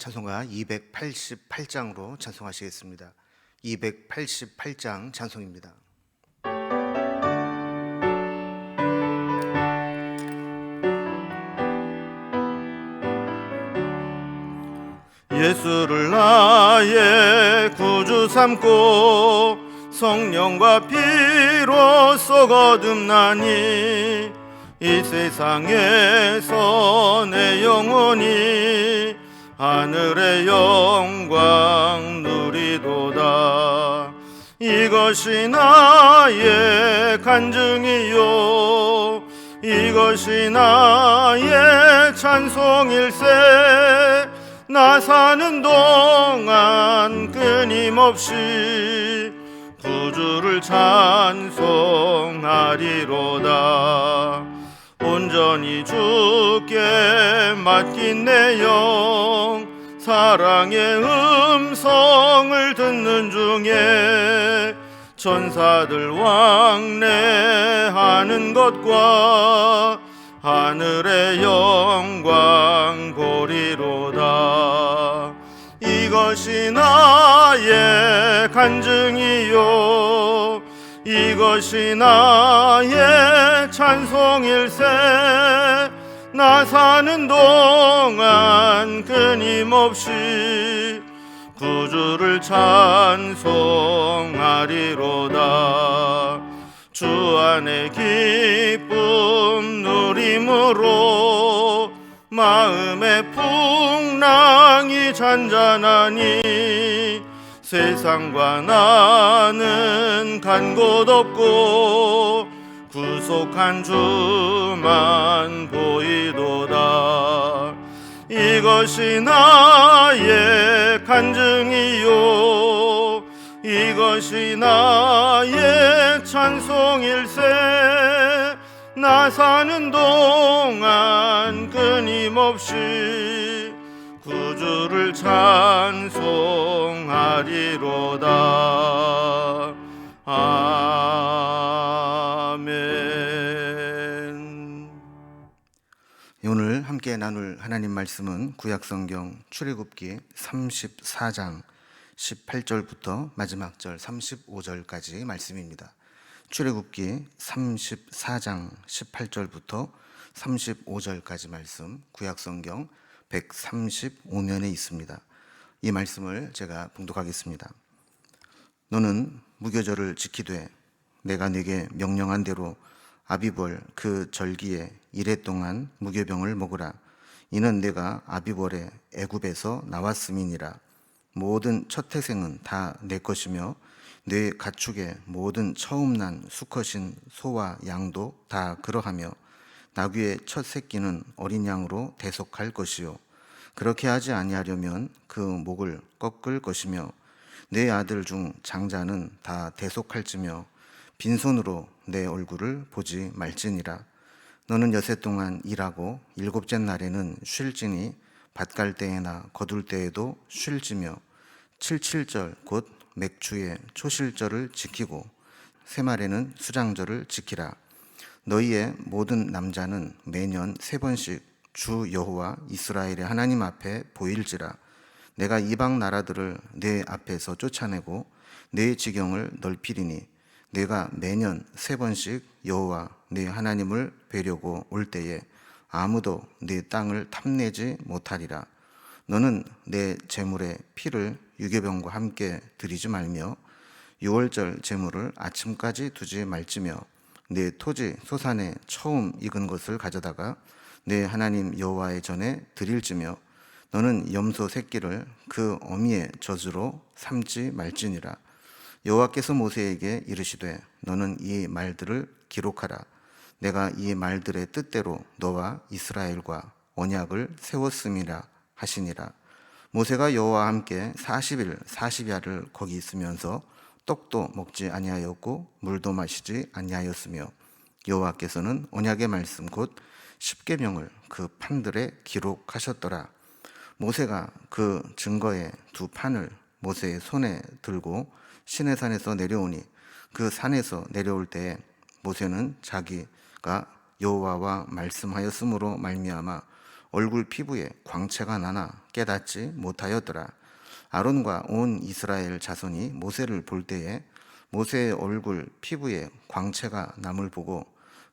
찬송가 288장으로 찬송하시겠습니다. 288장 찬송입니다. 예수를 나의 구주 삼고 성령과 피로써 거듭나니 이 세상에서 내 영혼이 하늘의 영광 누리도다. 이것이 나의 간증이요 이것이 나의 찬송일세. 나 사는 동안 끊임없이 구주를 찬송하리로다. 온전히 주께 맡긴 내 영 사랑의 음성을 듣는 중에 천사들 왕래하는 것과 하늘의 영광 보리로다. 이것이 나의 간증이요 이것이 나의 찬송일세. 나 사는 동안 끊임없이 구주를 찬송하리로다. 주 안에 기쁨 누림으로 마음의 풍랑이 잔잔하니 세상과 나는 간 곳 없고 구속한 주만 보이도다. 이것이 나의 간증이요 이것이 나의 찬송일세. 나 사는 동안 끊임없이 구주를 찬송하리로다. 아멘. 오늘 함께 나눌 하나님 말씀은 구약성경 출애굽기 34장 18절부터 마지막 절 35절까지 말씀입니다. 출애굽기 34장 18절부터 35절까지 말씀, 구약성경 135면에 있습니다. 이 말씀을 제가 봉독하겠습니다. 너는 무교절을 지키되 내가 네게 명령한 대로 아비벌 그 절기에 이래 동안 무교병을 먹으라. 이는 내가 아비벌에 애굽에서 나왔음이니라. 모든 첫 태생은 다 내 것이며 내 가축의 모든 처음 난 수컷인 소와 양도 다 그러하며 나귀의 첫 새끼는 어린 양으로 대속할 것이요 그렇게 하지 아니하려면 그 목을 꺾을 것이며 내 아들 중 장자는 다 대속할지며 빈손으로 내 얼굴을 보지 말지니라. 너는 여세 동안 일하고 일곱째 날에는 쉴지니 밭갈 때에나 거둘 때에도 쉴지며 칠칠절 곧 맥주의 초실절을 지키고 새말에는 수장절을 지키라. 너희의 모든 남자는 매년 3번씩 주 여호와 이스라엘의 하나님 앞에 보일지라. 내가 이방 나라들을 내 앞에서 쫓아내고 내 지경을 넓히리니 내가 매년 3번씩 여호와 내 하나님을 뵈려고 올 때에 아무도 내 땅을 탐내지 못하리라. 너는 내 제물의 피를 유괴병과 함께 드리지 말며 유월절 제물을 아침까지 두지 말지며 내 토지 소산에 처음 익은 것을 가져다가 내 하나님 여호와의 전에 드릴지며 너는 염소 새끼를 그 어미의 젖으로 삼지 말지니라. 여호와께서 모세에게 이르시되 너는 이 말들을 기록하라. 내가 이 말들의 뜻대로 너와 이스라엘과 언약을 세웠음이라 하시니라. 모세가 여호와와 함께 40일 40야를 거기 있으면서 떡도 먹지 아니하였고 물도 마시지 아니하였으며 여호와께서는 언약의 말씀 곧 십계명을 그 판들에 기록하셨더라. 모세가 그 증거의 2판을 모세의 손에 들고 시내산에서 내려오니 그 산에서 내려올 때에 모세는 자기가 여호와와 말씀하였으므로 말미암아 얼굴 피부에 광채가 나나 깨닫지 못하였더라. 아론과 온 이스라엘 자손이 모세를 볼 때에 모세의 얼굴 피부에 광채가 남을 보고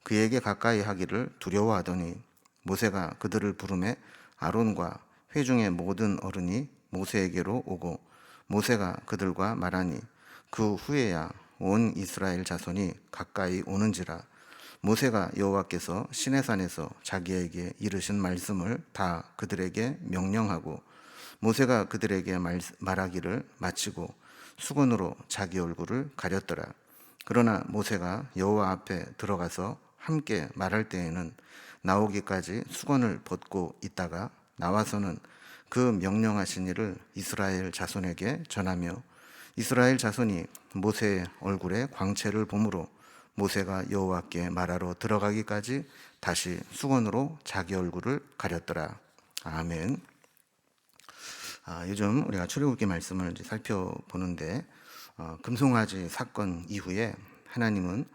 그에게 가까이 하기를 두려워하더니 모세가 그들을 부르매 아론과 회중의 모든 어른이 모세에게로 오고 모세가 그들과 말하니 그 후에야 온 이스라엘 자손이 가까이 오는지라. 모세가 여호와께서 시내산에서 자기에게 이르신 말씀을 다 그들에게 명령하고 모세가 그들에게 말하기를 마치고 수건으로 자기 얼굴을 가렸더라. 그러나 모세가 여호와 앞에 들어가서 함께 말할 때에는 나오기까지 수건을 벗고 있다가 나와서는 그 명령하신 일을 이스라엘 자손에게 전하며 이스라엘 자손이 모세의 얼굴에 광채를 보므로 모세가 여호와께 말하러 들어가기까지 다시 수건으로 자기 얼굴을 가렸더라. 아멘. 요즘 우리가 출애굽기 말씀을 이제 살펴보는데 금송아지 사건 이후에 하나님은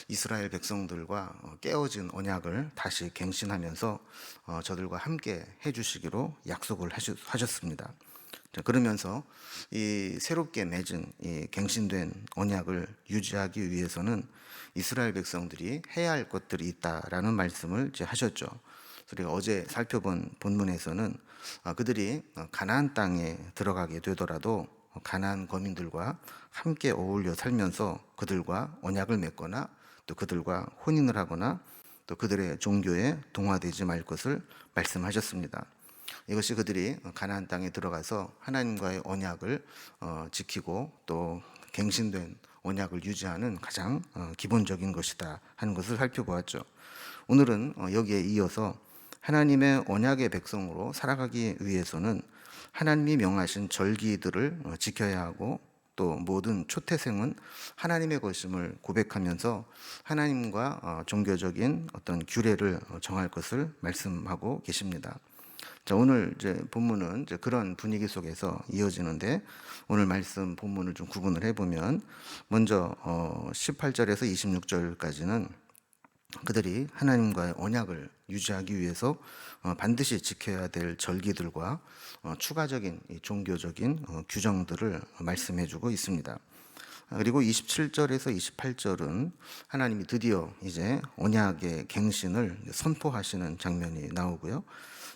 이스라엘 백성들과 깨어진 언약을 다시 갱신하면서 저들과 함께 해주시기로 약속을 하셨습니다. 그러면서 이 새롭게 맺은 이 갱신된 언약을 유지하기 위해서는 이스라엘 백성들이 해야 할 것들이 있다라는 말씀을 이제 하셨죠. 우리가 어제 살펴본 본문에서는 그들이 가나안 땅에 들어가게 되더라도 가나안 거민들과 함께 어울려 살면서 그들과 언약을 맺거나 또 그들과 혼인을 하거나 또 그들의 종교에 동화되지 말 것을 말씀하셨습니다. 이것이 그들이 가나안 땅에 들어가서 하나님과의 언약을 지키고 또 갱신된 언약을 유지하는 가장 기본적인 것이다 하는 것을 살펴보았죠. 오늘은 여기에 이어서 하나님의 언약의 백성으로 살아가기 위해서는 하나님이 명하신 절기들을 지켜야 하고 또 모든 초태생은 하나님의 것임을 고백하면서 하나님과 종교적인 어떤 규례를 정할 것을 말씀하고 계십니다. 자, 오늘 이제 본문은 이제 그런 분위기 속에서 이어지는데 오늘 말씀 본문을 좀 구분을 해보면 먼저 18절에서 26절까지는 그들이 하나님과의 언약을 유지하기 위해서 반드시 지켜야 될 절기들과 추가적인 종교적인 규정들을 말씀해주고 있습니다. 그리고 27절에서 28절은 하나님이 드디어 이제 언약의 갱신을 선포하시는 장면이 나오고요.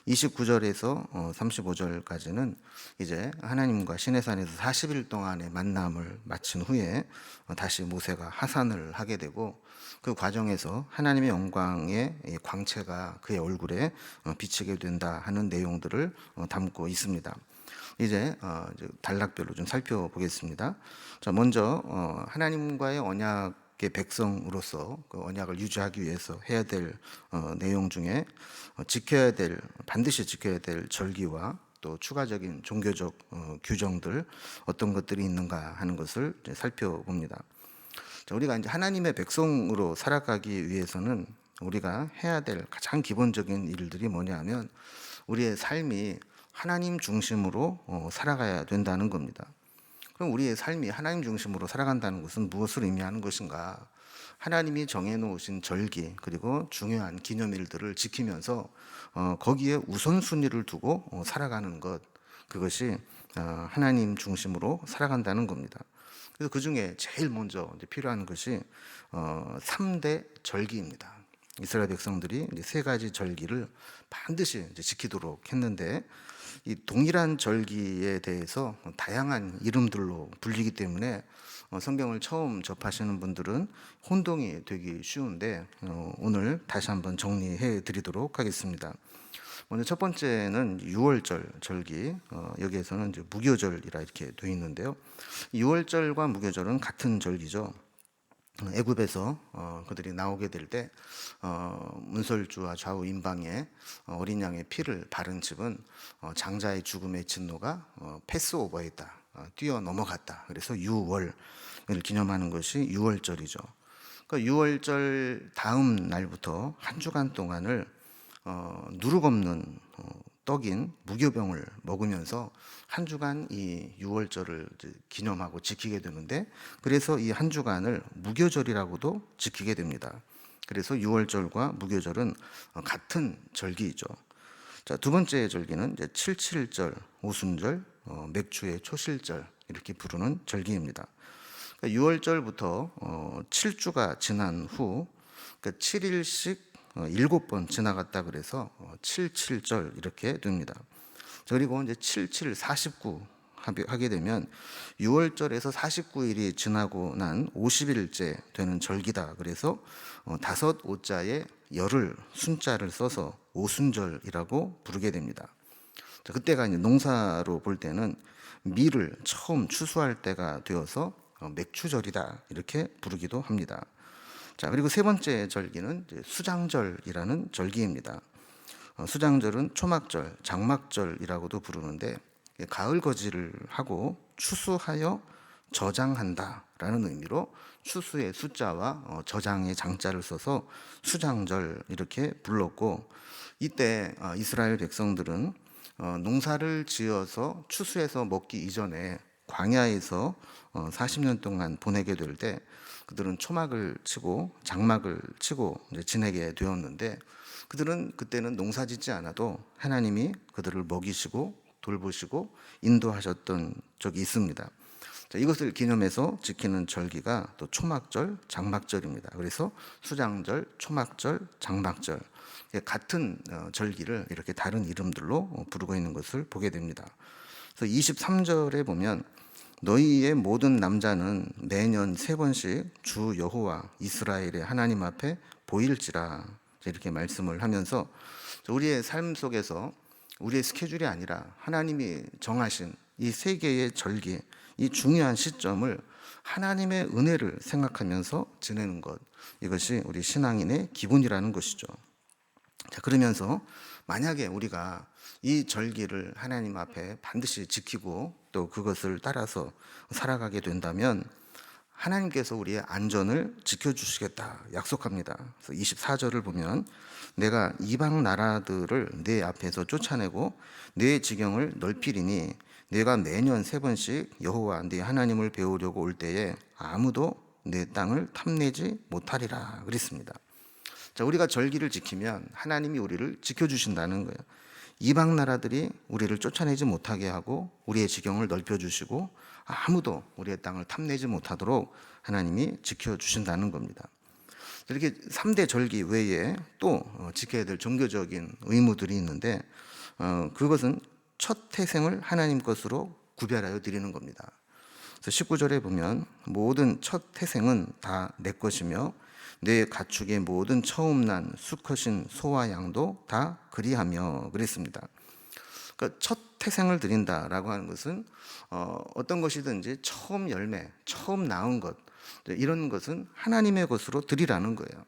29절에서 35절까지는 이제 하나님과 시내산에서 40일 동안의 만남을 마친 후에 다시 모세가 하산을 하게 되고 그 과정에서 하나님의 영광의 광채가 그의 얼굴에 비치게 된다 하는 내용들을 담고 있습니다. 이제 단락별로 좀 살펴보겠습니다. 자, 먼저 하나님과의 언약의 백성으로서 그 언약을 유지하기 위해서 해야 될 내용 중에 반드시 지켜야 될 절기와 또 추가적인 종교적 규정들 어떤 것들이 있는가 하는 것을 이제 살펴봅니다. 자, 우리가 이제 하나님의 백성으로 살아가기 위해서는 우리가 해야 될 가장 기본적인 일들이 뭐냐면 우리의 삶이 하나님 중심으로 살아가야 된다는 겁니다. 그럼 우리의 삶이 하나님 중심으로 살아간다는 것은 무엇을 의미하는 것인가? 하나님이 정해놓으신 절기 그리고 중요한 기념일들을 지키면서 거기에 우선순위를 두고 살아가는 것, 그것이 하나님 중심으로 살아간다는 겁니다. 그래서 그 중에 제일 먼저 필요한 것이 3대 절기입니다. 이스라엘 백성들이 이제 3가지 절기를 반드시 이제 지키도록 했는데 이 동일한 절기에 대해서 다양한 이름들로 불리기 때문에 성경을 처음 접하시는 분들은 혼동이 되기 쉬운데 오늘 다시 한번 정리해 드리도록 하겠습니다. 먼저 첫 번째는 유월절 절기, 여기에서는 이제 무교절이라 이렇게 되어 있는데요. 유월절과 무교절은 같은 절기죠. 애굽에서 그들이 나오게 될 때 문설주와 좌우 임방에 어린 양의 피를 바른 집은 장자의 죽음의 진노가 패스오버했다, 뛰어넘어갔다. 그래서 유월을 기념하는 것이 유월절이죠. 그러니까 유월절 다음 날부터 한 주간 동안을 누룩 없는 떡인 무교병을 먹으면서 한 주간 이 유월절을 기념하고 지키게 되는데 그래서 이 한 주간을 무교절이라고도 지키게 됩니다. 그래서 유월절과 무교절은 같은 절기이죠. 자, 두 번째 절기는 이제 칠칠절, 오순절, 맥주의 초실절 이렇게 부르는 절기입니다. 그러니까 6월절부터 7주가 지난 후, 그러니까 7일씩 7번 지나갔다 그래서 77절 이렇게 됩니다. 자, 그리고 이제 77, 49 하게 되면 6월절에서 49일이 지나고 난 50일째 되는 절기다. 그래서 다섯 오자에 열을 순자를 써서 오순절이라고 부르게 됩니다. 자, 그때가 이제 농사로 볼 때는 밀을 처음 추수할 때가 되어서 맥추절이다 이렇게 부르기도 합니다. 자, 그리고 세 번째 절기는 이제 수장절이라는 절기입니다. 수장절은 초막절, 장막절이라고도 부르는데 가을 거지를 하고 추수하여 저장한다라는 의미로 추수의 숫자와 저장의 장자를 써서 수장절 이렇게 불렀고, 이때 이스라엘 백성들은 농사를 지어서 추수해서 먹기 이전에 광야에서 40년 동안 보내게 될 때 그들은 초막을 치고 장막을 치고 이제 지내게 되었는데, 그들은 그때는 농사 짓지 않아도 하나님이 그들을 먹이시고 돌보시고 인도하셨던 적이 있습니다. 자, 이것을 기념해서 지키는 절기가 또 초막절, 장막절입니다. 그래서 수장절, 초막절, 장막절 같은 절기를 이렇게 다른 이름들로 부르고 있는 것을 보게 됩니다. 그래서 23절에 보면 너희의 모든 남자는 매년 3번씩 주 여호와 이스라엘의 하나님 앞에 보일지라 이렇게 말씀을 하면서 우리의 삶 속에서 우리의 스케줄이 아니라 하나님이 정하신 이 세 개의 절기, 이 중요한 시점을 하나님의 은혜를 생각하면서 지내는 것, 이것이 우리 신앙인의 기본이라는 것이죠. 자, 그러면서 만약에 우리가 이 절기를 하나님 앞에 반드시 지키고 또 그것을 따라서 살아가게 된다면 하나님께서 우리의 안전을 지켜주시겠다 약속합니다. 그래서 24절을 보면 내가 이방 나라들을 내 앞에서 쫓아내고 내 지경을 넓히리니 내가 매년 3번씩 여호와 네 하나님을 배우려고 올 때에 아무도 내 땅을 탐내지 못하리라 그랬습니다. 자, 우리가 절기를 지키면 하나님이 우리를 지켜주신다는 거예요. 이방 나라들이 우리를 쫓아내지 못하게 하고 우리의 지경을 넓혀주시고 아무도 우리의 땅을 탐내지 못하도록 하나님이 지켜주신다는 겁니다. 이렇게 3대 절기 외에 또 지켜야 될 종교적인 의무들이 있는데 그것은 첫 태생을 하나님 것으로 구별하여 드리는 겁니다. 그래서 19절에 보면 모든 첫 태생은 다 내 것이며 내 가축의 모든 처음 난 수컷인 소와 양도 다 그리하며 그랬습니다. 그러니까 첫 태생을 드린다라고 하는 것은 어떤 것이든지 처음 열매, 처음 나온 것, 이런 것은 하나님의 것으로 드리라는 거예요.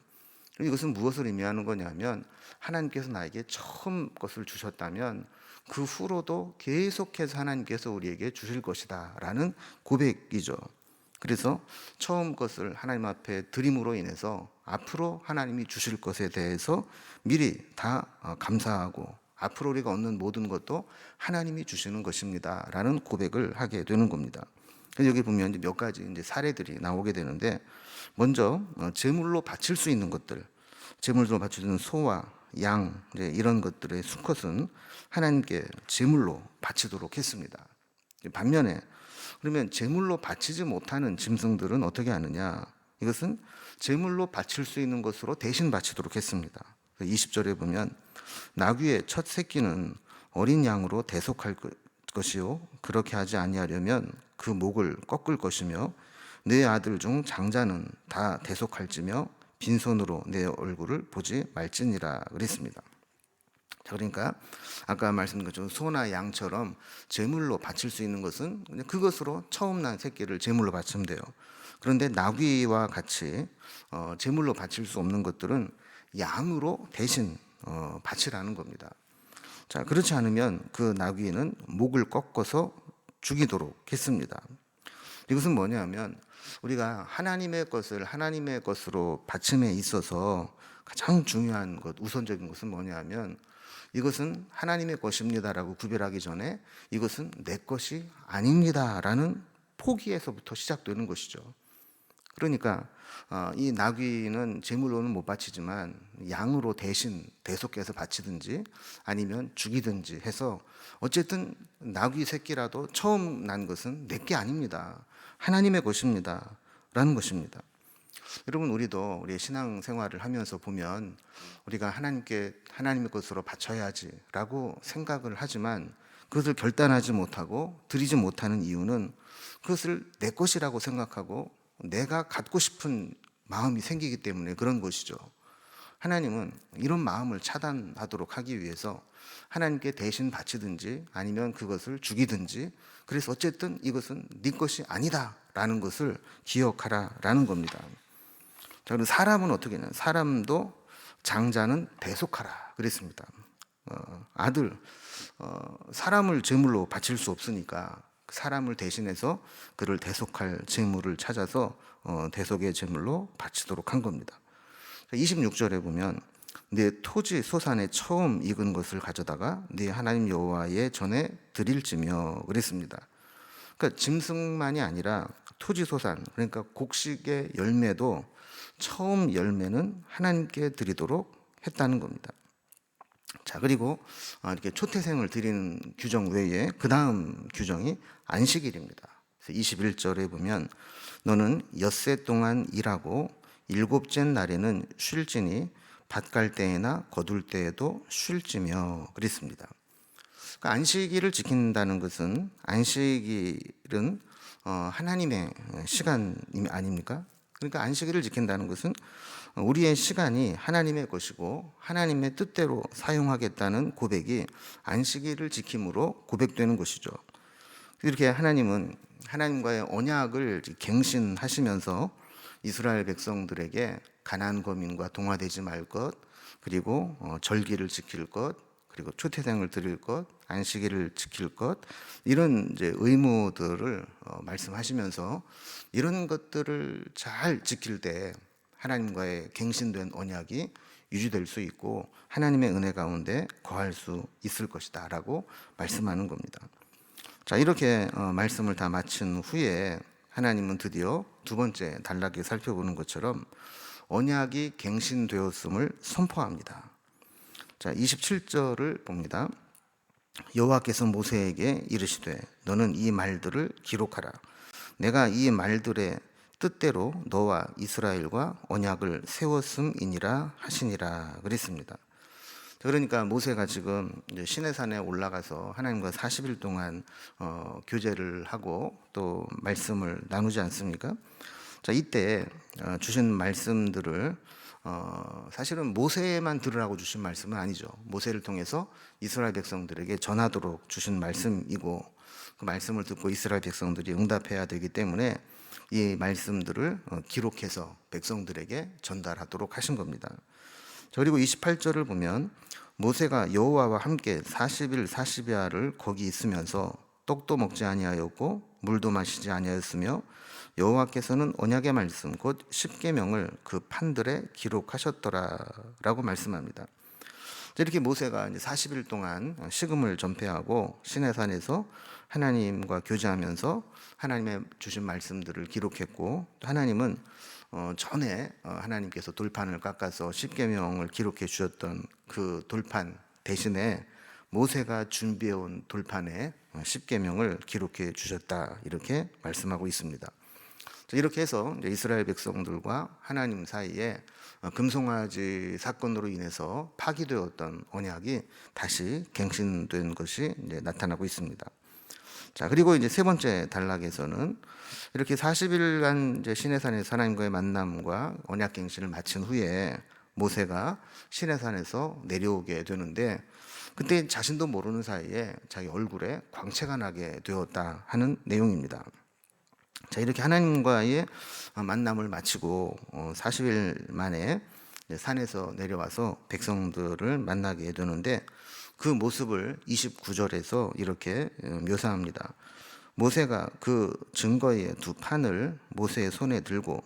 이것은 무엇을 의미하는 거냐면 하나님께서 나에게 처음 것을 주셨다면 그 후로도 계속해서 하나님께서 우리에게 주실 것이다 라는 고백이죠. 그래서 처음 것을 하나님 앞에 드림으로 인해서 앞으로 하나님이 주실 것에 대해서 미리 다 감사하고 앞으로 우리가 얻는 모든 것도 하나님이 주시는 것입니다 라는 고백을 하게 되는 겁니다. 여기 보면 몇 가지 이제 사례들이 나오게 되는데, 먼저 제물로 바칠 수 있는 것들, 제물로 바치는 소와 양 이런 것들의 수컷은 하나님께 제물로 바치도록 했습니다. 반면에 그러면 제물로 바치지 못하는 짐승들은 어떻게 하느냐? 이것은 제물로 바칠 수 있는 것으로 대신 바치도록 했습니다. 20절에 보면 나귀의 첫 새끼는 어린 양으로 대속할 것이요 그렇게 하지 아니하려면 그 목을 꺾을 것이며 내 아들 중 장자는 다 대속할지며 빈손으로 내 얼굴을 보지 말지니라 그랬습니다. 자, 그러니까 아까 말씀드린 것처럼 소나 양처럼 제물로 바칠 수 있는 것은 그냥 그것으로 처음 난 새끼를 제물로 바치면 돼요. 그런데 나귀와 같이 제물로 바칠 수 없는 것들은 양으로 대신 바치라는 겁니다. 자, 그렇지 않으면 그 나귀는 목을 꺾어서 죽이도록 했습니다. 이것은 뭐냐면 우리가 하나님의 것을 하나님의 것으로 바침에 있어서 가장 중요한 것, 우선적인 것은 뭐냐면 이것은 하나님의 것입니다라고 구별하기 전에 이것은 내 것이 아닙니다라는 포기에서부터 시작되는 것이죠. 그러니까 이 나귀는 제물로는 못 바치지만 양으로 대신 대속해서 바치든지 아니면 죽이든지 해서 어쨌든 나귀 새끼라도 처음 난 것은 내 게 아닙니다. 하나님의 것입니다. 라는 것입니다. 여러분, 우리도 우리의 신앙 생활을 하면서 보면 우리가 하나님의 것으로 바쳐야지라고 생각을 하지만 그것을 결단하지 못하고 드리지 못하는 이유는 그것을 내 것이라고 생각하고 내가 갖고 싶은 마음이 생기기 때문에 그런 것이죠. 하나님은 이런 마음을 차단하도록 하기 위해서 하나님께 대신 바치든지 아니면 그것을 죽이든지, 그래서 어쨌든 이것은 네 것이 아니다 라는 것을 기억하라 라는 겁니다. 자, 그리고 사람은 어떻게 했냐? 사람도 장자는 대속하라 그랬습니다. 사람을 제물로 바칠 수 없으니까 사람을 대신해서 그를 대속할 제물을 찾아서 대속의 제물로 바치도록 한 겁니다. 26절에 보면 내 토지 소산에 처음 익은 것을 가져다가 네 하나님 여호와의 전에 드릴지며 그랬습니다. 그러니까 짐승만이 아니라 토지 소산, 그러니까 곡식의 열매도 처음 열매는 하나님께 드리도록 했다는 겁니다. 자, 그리고 이렇게 초태생을 드리는 규정 외에 그 다음 규정이 안식일입니다. 21절에 보면 너는 엿새 동안 일하고 일곱째 날에는 쉴지니 밭 갈 때에나 거둘 때에도 쉴지며 그랬습니다. 그러니까 안식일을 지킨다는 것은, 안식일은 하나님의 시간 아닙니까? 그러니까 안식일을 지킨다는 것은 우리의 시간이 하나님의 것이고 하나님의 뜻대로 사용하겠다는 고백이 안식일을 지킴으로 고백되는 것이죠. 이렇게 하나님은 하나님과의 언약을 갱신하시면서 이스라엘 백성들에게 가나안 거민과 동화되지 말 것, 그리고 절기를 지킬 것, 그리고 초태생을 드릴 것, 안식일을 지킬 것, 이런 이제 의무들을 말씀하시면서 이런 것들을 잘 지킬 때 하나님과의 갱신된 언약이 유지될 수 있고 하나님의 은혜 가운데 거할 수 있을 것이다 라고 말씀하는 겁니다. 자, 이렇게 말씀을 다 마친 후에 하나님은 드디어 두 번째 단락에 살펴보는 것처럼 언약이 갱신되었음을 선포합니다. 자, 27절을 봅니다. 여호와께서 모세에게 이르시되 너는 이 말들을 기록하라. 내가 이 말들의 뜻대로 너와 이스라엘과 언약을 세웠음이니라 하시니라 그랬습니다. 그러니까 모세가 지금 이제 시내산에 올라가서 하나님과 40일 동안 교제를 하고 또 말씀을 나누지 않습니까? 자, 이때 주신 말씀들을 사실은 모세만 들으라고 주신 말씀은 아니죠. 모세를 통해서 이스라엘 백성들에게 전하도록 주신 말씀이고 그 말씀을 듣고 이스라엘 백성들이 응답해야 되기 때문에 이 말씀들을 기록해서 백성들에게 전달하도록 하신 겁니다. 그리고 28절을 보면 모세가 여호와와 함께 40일 40야를 거기 있으면서 떡도 먹지 아니하였고 물도 마시지 아니하였으며 여호와께서는 언약의 말씀 곧 십계명을 그 판들에 기록하셨더라라고 말씀합니다. 이렇게 모세가 이제 40일 동안 식음을 전폐하고 시내산에서 하나님과 교제하면서 하나님의 주신 말씀들을 기록했고, 하나님은 전에 하나님께서 돌판을 깎아서 십계명을 기록해 주셨던 그 돌판 대신에 모세가 준비해온 돌판에 십계명을 기록해 주셨다, 이렇게 말씀하고 있습니다. 이렇게 해서 이스라엘 백성들과 하나님 사이에 금송아지 사건으로 인해서 파기되었던 언약이 다시 갱신된 것이 이제 나타나고 있습니다. 자, 그리고 이제 세 번째 단락에서는 이렇게 40일간 이제 시내산에서 하나님과의 만남과 언약 갱신을 마친 후에 모세가 시내산에서 내려오게 되는데, 그때 자신도 모르는 사이에 자기 얼굴에 광채가 나게 되었다 하는 내용입니다. 자, 이렇게 하나님과의 만남을 마치고 40일 만에 산에서 내려와서 백성들을 만나게 되는데, 그 모습을 29절에서 이렇게 묘사합니다. 모세가 그 증거의 두 판을 모세의 손에 들고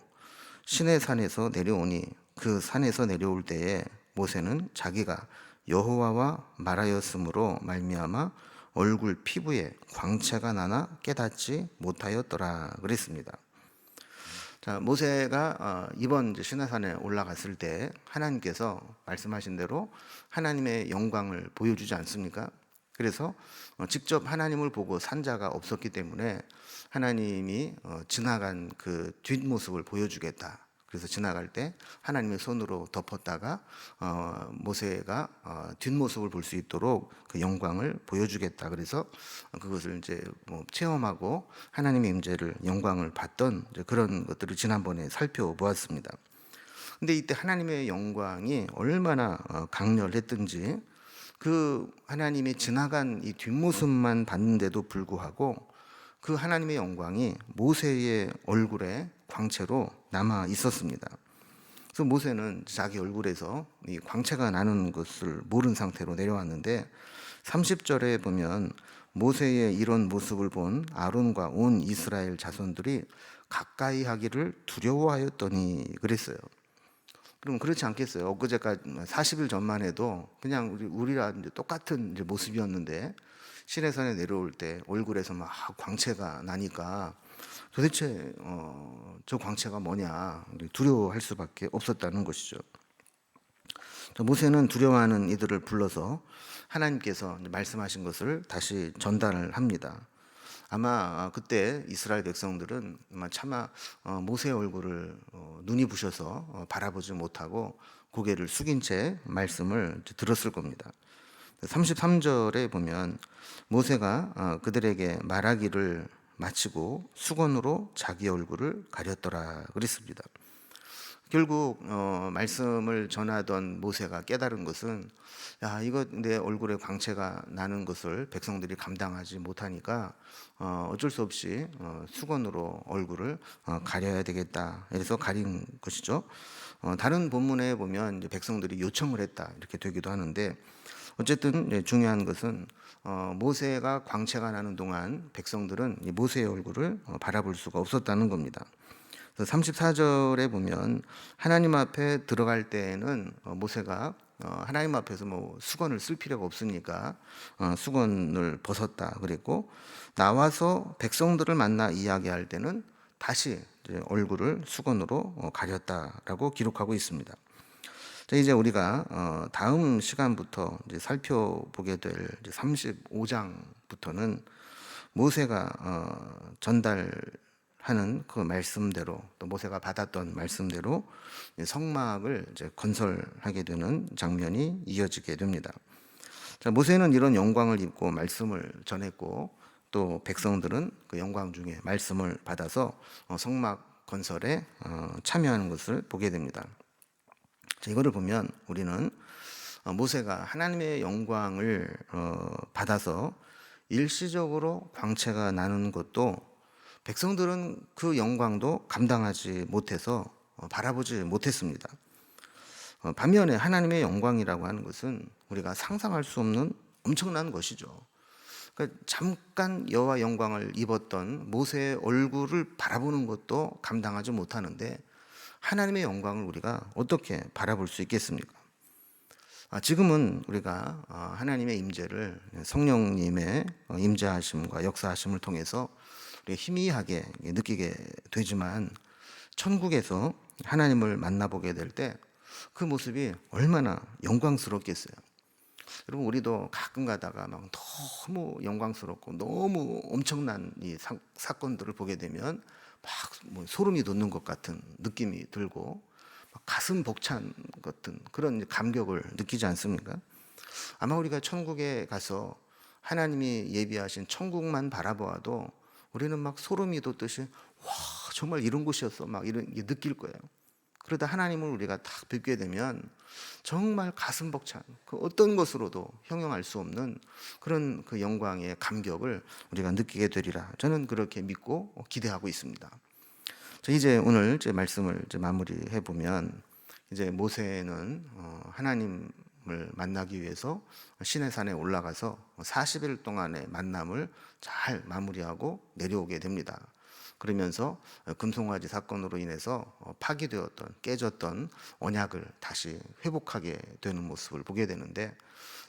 시내산에서 내려오니 그 산에서 내려올 때에 모세는 자기가 여호와와 말하였으므로 말미암아 얼굴 피부에 광채가 나나 깨닫지 못하였더라 그랬습니다. 자, 모세가 이번 이제 시내산에 올라갔을 때 하나님께서 말씀하신 대로 하나님의 영광을 보여주지 않습니까? 그래서 직접 하나님을 보고 산 자가 없었기 때문에 하나님이 지나간 그 뒷모습을 보여주겠다. 그래서 지나갈 때 하나님의 손으로 덮었다가 모세가 뒷모습을 볼 수 있도록 그 영광을 보여주겠다. 그래서 그것을 이제 뭐 체험하고 하나님의 임재를 영광을 봤던 이제 그런 것들을 지난번에 살펴보았습니다. 근데 이때 하나님의 영광이 얼마나 강렬했든지 그 하나님이 지나간 이 뒷모습만 봤는데도 불구하고 그 하나님의 영광이 모세의 얼굴에 광채로 남아 있었습니다. 그래서 모세는 자기 얼굴에서 이 광채가 나는 것을 모른 상태로 내려왔는데 30절에 보면 모세의 이런 모습을 본 아론과 온 이스라엘 자손들이 가까이 하기를 두려워하였더니 그랬어요. 그럼 그렇지 않겠어요? 엊그제까지 40일 전만 해도 그냥 우리랑 이제 똑같은 이제 모습이었는데 시내산에 내려올 때 얼굴에서 막 광채가 나니까 도대체 저 광채가 뭐냐 두려워할 수밖에 없었다는 것이죠. 모세는 두려워하는 이들을 불러서 하나님께서 말씀하신 것을 다시 전달을 합니다. 아마 그때 이스라엘 백성들은 차마 모세의 얼굴을 눈이 부셔서 바라보지 못하고 고개를 숙인 채 말씀을 들었을 겁니다. 33절에 보면 모세가 그들에게 말하기를 마치고 수건으로 자기 얼굴을 가렸더라 그랬습니다. 결국 말씀을 전하던 모세가 깨달은 것은 야, 이거 내 얼굴에 광채가 나는 것을 백성들이 감당하지 못하니까 어쩔 수 없이 수건으로 얼굴을 가려야 되겠다. 그래서 가린 것이죠. 다른 본문에 보면 이제 백성들이 요청을 했다 이렇게 되기도 하는데 어쨌든 중요한 것은 모세가 광채가 나는 동안 백성들은 모세의 얼굴을 바라볼 수가 없었다는 겁니다. 34절에 보면 하나님 앞에 들어갈 때에는 모세가 하나님 앞에서 뭐 수건을 쓸 필요가 없으니까 수건을 벗었다 그랬고 나와서 백성들을 만나 이야기할 때는 다시 이제 얼굴을 수건으로 가렸다라고 기록하고 있습니다. 이제 우리가 다음 시간부터 이제 살펴보게 될 35장부터는 모세가 전달하는 그 말씀대로 또 모세가 받았던 말씀대로 성막을 이제 건설하게 되는 장면이 이어지게 됩니다. 자, 모세는 이런 영광을 입고 말씀을 전했고 또 백성들은 그 영광 중에 말씀을 받아서 성막 건설에 참여하는 것을 보게 됩니다. 자, 이거를 보면 우리는 모세가 하나님의 영광을 받아서 일시적으로 광채가 나는 것도 백성들은 그 영광도 감당하지 못해서 바라보지 못했습니다. 반면에 하나님의 영광이라고 하는 것은 우리가 상상할 수 없는 엄청난 것이죠. 그러니까 잠깐 여호와 영광을 입었던 모세의 얼굴을 바라보는 것도 감당하지 못하는데 하나님의 영광을 우리가 어떻게 바라볼 수 있겠습니까? 지금은 우리가 하나님의 임재를 성령님의 임재하심과 역사하심을 통해서 우리가 희미하게 느끼게 되지만 천국에서 하나님을 만나보게 될 때 그 모습이 얼마나 영광스럽겠어요. 여러분 우리도 가끔 가다가 막 너무 영광스럽고 너무 엄청난 이 사건들을 보게 되면 막 소름이 돋는 것 같은 느낌이 들고 가슴 벅찬 같은 그런 감격을 느끼지 않습니까? 아마 우리가 천국에 가서 하나님이 예비하신 천국만 바라보아도 우리는 막 소름이 돋듯이 와 정말 이런 곳이었어 막 이런 게 느낄 거예요. 그러다 하나님을 우리가 딱 뵙게 되면 정말 가슴 벅찬 그 어떤 것으로도 형용할 수 없는 그런 그 영광의 감격을 우리가 느끼게 되리라. 저는 그렇게 믿고 기대하고 있습니다. 자, 이제 오늘 제 말씀을 이제 마무리해 보면 이제 모세는 하나님을 만나기 위해서 시내산에 올라가서 40일 동안의 만남을 잘 마무리하고 내려오게 됩니다. 그러면서 금송아지 사건으로 인해서 파기되었던 깨졌던 언약을 다시 회복하게 되는 모습을 보게 되는데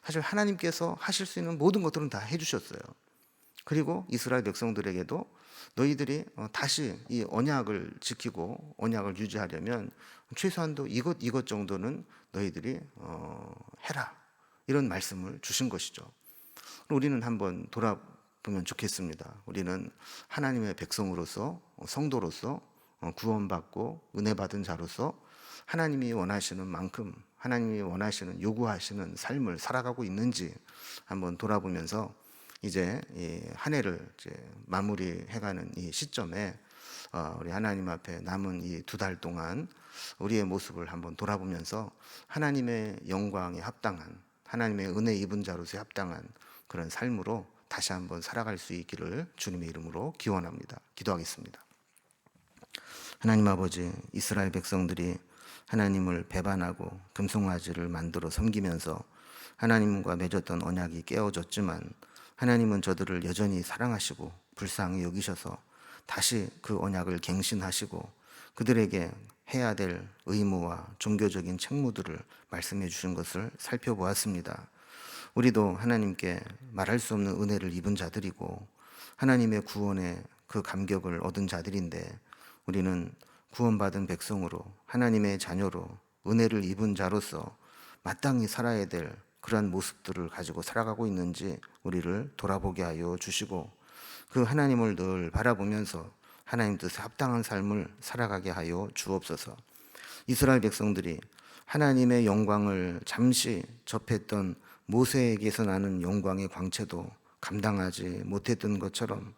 사실 하나님께서 하실 수 있는 모든 것들은 다 해주셨어요. 그리고 이스라엘 백성들에게도 너희들이 다시 이 언약을 지키고 언약을 유지하려면 최소한도 이것 정도는 너희들이 해라, 이런 말씀을 주신 것이죠. 우리는 한번 돌아보면 좋겠습니다. 우리는 하나님의 백성으로서, 성도로서, 구원받고 은혜 받은 자로서 하나님이 원하시는 만큼, 하나님이 원하시는, 요구하시는 삶을 살아가고 있는지 한번 돌아보면서 이제 한 해를 이제 마무리해가는 이 시점에 우리 하나님 앞에 남은 이 2달 동안 우리의 모습을 한번 돌아보면서 하나님의 영광에 합당한, 하나님의 은혜 입은 자로서 합당한 그런 삶으로 다시 한번 살아갈 수 있기를 주님의 이름으로 기원합니다. 기도하겠습니다. 하나님 아버지, 이스라엘 백성들이 하나님을 배반하고 금송아지를 만들어 섬기면서 하나님과 맺었던 언약이 깨어졌지만 하나님은 저들을 여전히 사랑하시고 불쌍히 여기셔서 다시 그 언약을 갱신하시고 그들에게 해야 될 의무와 종교적인 책무들을 말씀해 주신 것을 살펴보았습니다. 우리도 하나님께 말할 수 없는 은혜를 입은 자들이고 하나님의 구원의 그 감격을 얻은 자들인데, 우리는 구원받은 백성으로, 하나님의 자녀로, 은혜를 입은 자로서 마땅히 살아야 될 그러한 모습들을 가지고 살아가고 있는지 우리를 돌아보게 하여 주시고, 그 하나님을 늘 바라보면서 하나님 뜻에 합당한 삶을 살아가게 하여 주옵소서. 이스라엘 백성들이 하나님의 영광을 잠시 접했던 모세에게서 나는 영광의 광채도 감당하지 못했던 것처럼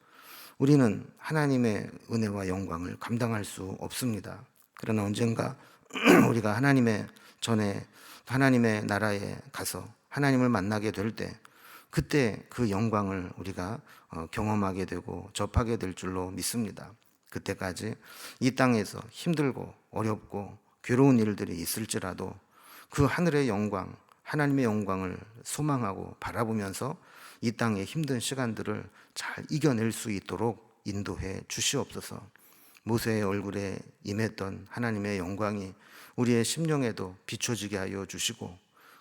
우리는 하나님의 은혜와 영광을 감당할 수 없습니다. 그러나 언젠가 우리가 하나님의 전에 하나님의 나라에 가서 하나님을 만나게 될 때, 그때 그 영광을 우리가 경험하게 되고 접하게 될 줄로 믿습니다. 그때까지 이 땅에서 힘들고 어렵고 괴로운 일들이 있을지라도 그 하늘의 영광, 하나님의 영광을 소망하고 바라보면서 이 땅의 힘든 시간들을 잘 이겨낼 수 있도록 인도해 주시옵소서. 모세의 얼굴에 임했던 하나님의 영광이 우리의 심령에도 비춰지게 하여 주시고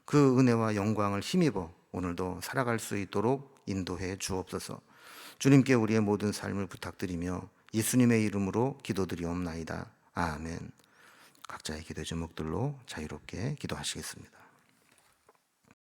그 은혜와 영광을 힘입어 오늘도 살아갈 수 있도록 인도해 주옵소서. 주님께 우리의 모든 삶을 부탁드리며 예수님의 이름으로 기도드리옵나이다. 아멘. 각자의 기도 제목들로 자유롭게 기도하시겠습니다.